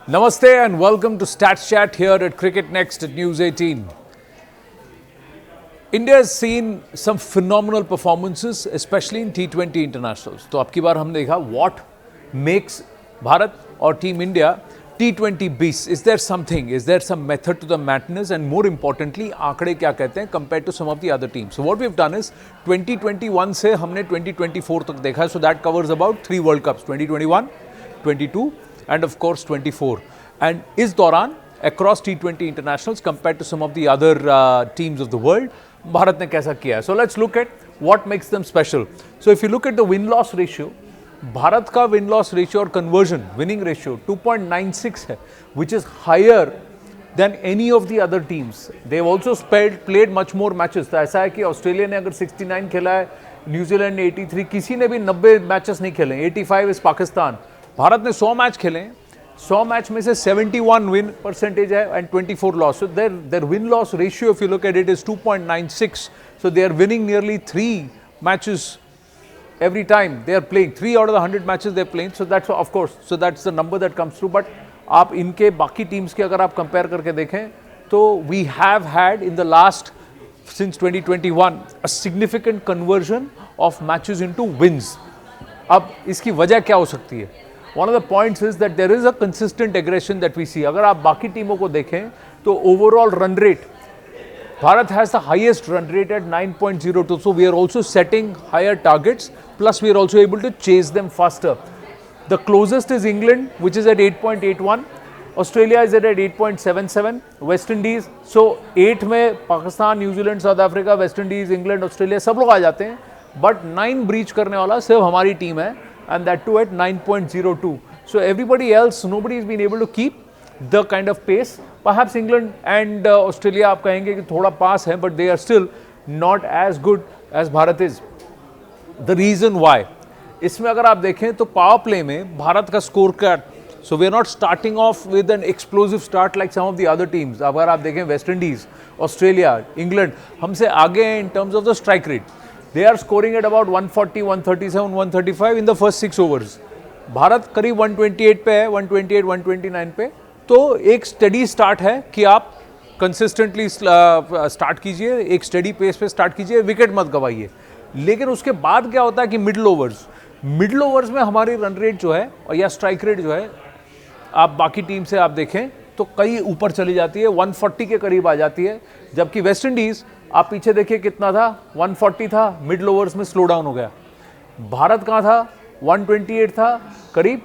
Namaste and welcome to Stats Chat here at Cricket Next at News 18. India has seen some phenomenal performances, especially in T20 internationals. तो अब की बार हमने देखा what makes Bharat और Team India T20 beasts. Is there something? Is there some method to the madness? And more importantly, आंकड़े क्या कहते हैं compared to some of the other teams. So what we've done is 2021 से हमने 2024 तक देखा. So that covers about 3 World Cups: 2021, 22 and of course 24. And इस दौरान across T20 internationals compared to some of the other teams of the world, Bharat ने कैसा किया है. So let's look at what makes them special. So if you look at the win-loss ratio, Bharat का win-loss ratio और conversion winning ratio 2.96 है, which is higher than any of the other teams. They've also played much more matches. तो ऐसा है कि Australia ने अगर 69 खेला है, न्यूजीलैंड ने 83, किसी ने भी 90 मैचेस नहीं खेले. 85 इज पाकिस्तान. भारत ने 100 मैच खेले, 100 मैच में से 71 विन परसेंटेज है and 24 loss. So their win loss ratio if you look at it is 2.96. So they are winning nearly 3 matches every time they are playing. 3 out of the 100 matches they are playing. So that's of course, so that's the number that comes through. But आप इनके बाकी teams के अगर आप compare करके देखें तो we have had in the last since 2021 a significant conversion of matches into wins. अब इसकी वजह क्या हो सकती है? One of the points is that there is a consistent aggression that we see. अगर आप बाकी टीमों को देखें तो overall run rate, Bharat has the highest run rate at 9.02. So we are also setting higher targets. Plus we are also able to chase them faster. The closest is England, which is at 8.81. Australia is at 8.77. West Indies. So 8 में Pakistan, New Zealand, south Africa, West Indies, England, Australia सब लोग आ जाते हैं. But 9 breach करने वाला सिर्फ हमारी team है, and that too at 9.02. So everybody else, nobody has been able to keep the kind of pace. Perhaps England and Australia आप कहेंगे कि थोड़ा पास है, but they are still not as good as Bharat is. The reason why, इसमें अगर आप देखें तो पावर प्ले में भारत का score card, so we are not starting off with an explosive start like some of the other teams. अगर आप देखें वेस्ट इंडीज, ऑस्ट्रेलिया, इंग्लैंड हमसे आगे हैं in terms of the strike rate. They are scoring at about 140, 137, 135 in the first 6 overs. Bharat करीब 128 पे है, 128, 129 पे. तो एक स्टडी स्टार्ट है कि आप कंसिस्टेंटली स्टार्ट कीजिए, एक स्टडी पेस पे स्टार्ट कीजिए, विकेट मत गवाइए. लेकिन उसके बाद क्या होता है कि मिडिल ओवर्स में हमारी रन रेट जो है और या स्ट्राइक रेट जो है, आप बाकी टीम से आप देखें तो कई ऊपर चली जाती है, 140 के करीब आ जाती है. जबकि वेस्ट इंडीज़ आप पीछे देखिए कितना था, 140 था, मिडिल ओवर्स में स्लो डाउन हो गया. भारत कहाँ था, 128 था, करीब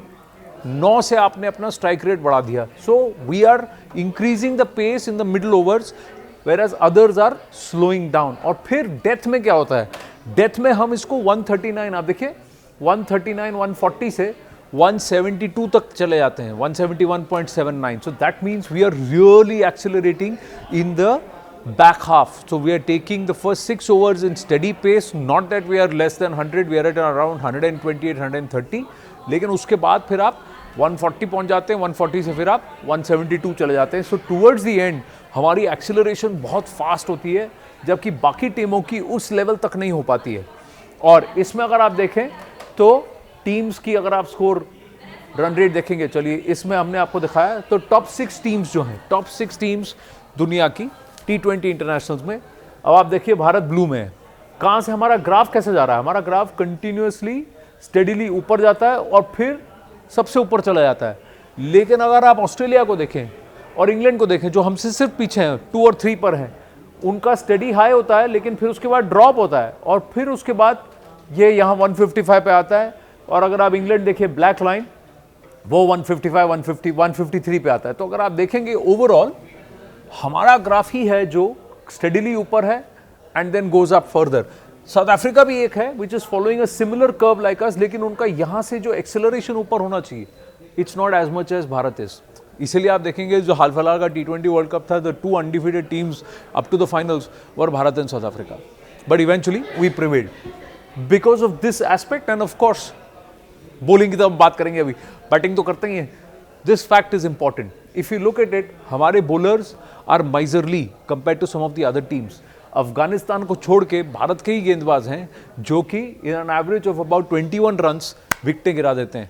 9 से आपने अपना स्ट्राइक रेट बढ़ा दिया. So we are increasing the pace in the middle overs whereas others are slowing down. और फिर डेथ में क्या होता है, डेथ में हम इसको 139, आप देखिए 139, 140 से 172 तक चले जाते हैं, 171.79. So that means we are really accelerating in the back half. So we are taking the first 6 overs in steady pace, not that we are less than 100, we are at around 128, 130. लेकिन उसके बाद फिर आप 140 पहुंच जाते हैं, 140 से फिर आप 172 चले जाते हैं. सो टूवर्ड्स द एंड हमारी एक्सेलरेशन बहुत फास्ट होती है, जबकि बाकी टीमों की उस लेवल तक नहीं हो पाती है. और इसमें अगर आप देखें तो टीम्स की अगर आप स्कोर रन रेट देखेंगे, चलिए इसमें हमने आपको दिखाया, तो टॉप 6 टीम्स जो हैं, टॉप 6 टीम्स दुनिया की T20 इंटरनेशनल्स में. अब आप देखिए भारत ब्लू में है. कहाँ से हमारा ग्राफ कैसे जा रहा है, हमारा ग्राफ कंटिन्यूसली स्टेडीली ऊपर जाता है और फिर सबसे ऊपर चला जाता है. लेकिन अगर आप ऑस्ट्रेलिया को देखें और इंग्लैंड को देखें जो हमसे सिर्फ पीछे हैं, 2 और 3 पर हैं, उनका स्टेडी हाई होता है लेकिन फिर उसके बाद ड्रॉप होता है और फिर उसके बाद ये यहाँ 155 पे आता है. और अगर आप इंग्लैंड देखिए ब्लैक लाइन, वो 155, 150, 153 पे आता है. तो अगर आप देखेंगे ओवरऑल हमारा ग्राफ ही है जो स्टेडीली ऊपर है and then goes up further. South Africa भी एक है which is following a similar curve like us, लेकिन उनका यहाँ से जो एक्सेलरेशन ऊपर होना चाहिए, it's not as much as Bharat is. इसीलिए आप देखेंगे जो हाल फिलहाल का T20 वर्ल्ड कप था, the 2 undefeated teams up to the finals were Bharat and South Africa. But eventually we prevailed because of this aspect. End of course bowling की तो हम बात करेंगे, अभी बैटिंग तो करते ही हैं. This fact is important. If you look at it, हमारे bowlers are miserly compare to some of the other teams. Afghanistan को छोड़ के भारत के ही गेंदबाज हैं जो कि in an average of about 21 runs विकेटें गिरा देते हैं.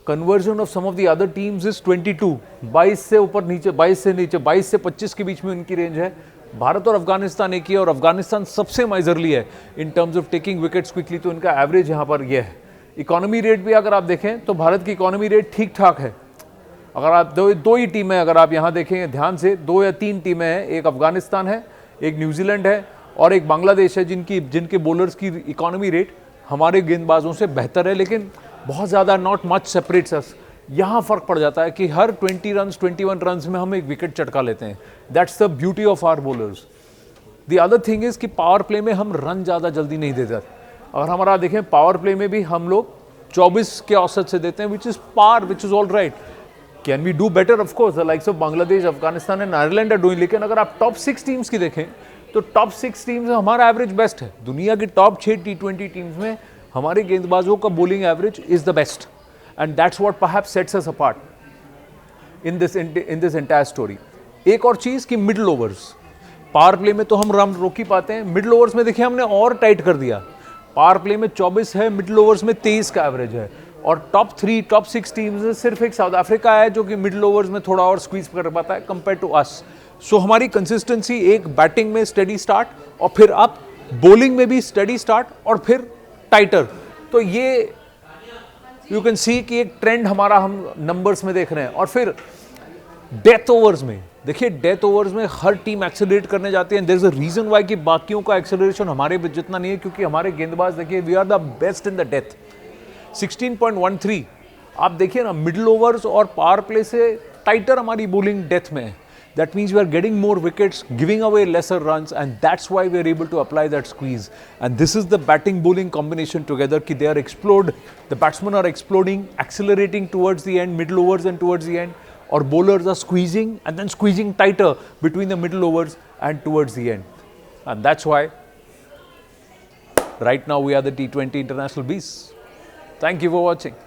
Conversion of some of the other teams is 22, 22 से ऊपर नीचे, 22 से नीचे, 22 से 25 के बीच में उनकी रेंज है। भारत और अफगानिस्तान एक ही है, और अफगानिस्तान सबसे माइजरली है in terms of taking wickets quickly, तो इनका एवरेज यहाँ पर ये है। इकोनॉमी रेट भी अगर आप देखें तो भारत की इकोनॉमी रेट ठीक ठाक है। अगर आप दो ही टीमें अगर आप यहाँ देखेंगे ध्यान से, 2 या 3 टीमें हैं, एक अफगानिस्तान है, एक न्यूजीलैंड है और एक बांग्लादेश है, जिनके बॉलर्स की इकोनॉमी रेट हमारे गेंदबाजों से बेहतर है, लेकिन बहुत ज़्यादा नॉट मच सेपरेट्स अस। यहाँ फ़र्क पड़ जाता है कि हर 20 रन 21 रन में हम एक विकेट चटका लेते हैं। That's the beauty of our bowlers. The other thing is कि पावर प्ले में हम रन ज़्यादा जल्दी नहीं देते। अगर हमारा देखें पावर प्ले में भी हम लोग 24 के औसत से देते हैं, which is par, which is all right. Can we do better? Of course the likes of Bangladesh, Afghanistan and Ireland are doing. लेकिन अगर आप टॉप 6 टीम्स की देखें तो टॉप 6 टीम्स में हमारा एवरेज बेस्ट है। दुनिया की टॉप 6 T20 टीम्स में हमारे गेंदबाजों का bowling average is the best, and that's what perhaps sets us apart in this entire story. एक और चीज कि मिडिल ओवर्स, पावर प्ले में तो हम रन रोक ही पाते हैं, मिडिल ओवर्स में देखिए हमने और टाइट कर दिया। पावर प्ले में 24 है, मिडिल ओवर्स में 23 का एवरेज है, और टॉप 3 टॉप 6 टीम्स में सिर्फ एक साउथ अफ्रीका है जो कि मिडिल ओवर्स में थोड़ा और स्क्वीज कर पाता है कंपेयर टू अस। सो हमारी कंसिस्टेंसी एक बैटिंग में स्टेडी स्टार्ट, और फिर आप बॉलिंग में भी स्टेडी स्टार्ट, और फिर टाइटर। तो ये यू कैन सी कि एक ट्रेंड हमारा हम नंबर्स में देख रहे हैं। और फिर डेथ ओवर्स में देखिए, डेथ ओवर्स में हर टीम एक्सेलरेट करने जाती है। There is a reason why कि बाकियों का एक्सेलरेशन हमारे जितना नहीं है, क्योंकि हमारे गेंदबाज देखिए we are the best in the death. 16.13 आप देखिए ना, मिडिल ओवर्स और पावर प्ले से टाइटर हमारी बॉलिंग डेथ में है। That means we are getting more wickets, giving away lesser runs, and that's why we are able to apply that squeeze. And this is the batting bowling combination together ki they are the batsmen are exploding, accelerating towards the end, middle overs and towards the end, or bowlers are squeezing and then squeezing tighter between the middle overs and towards the end. And that's why right now we are the T20 international beasts. Thank you for watching.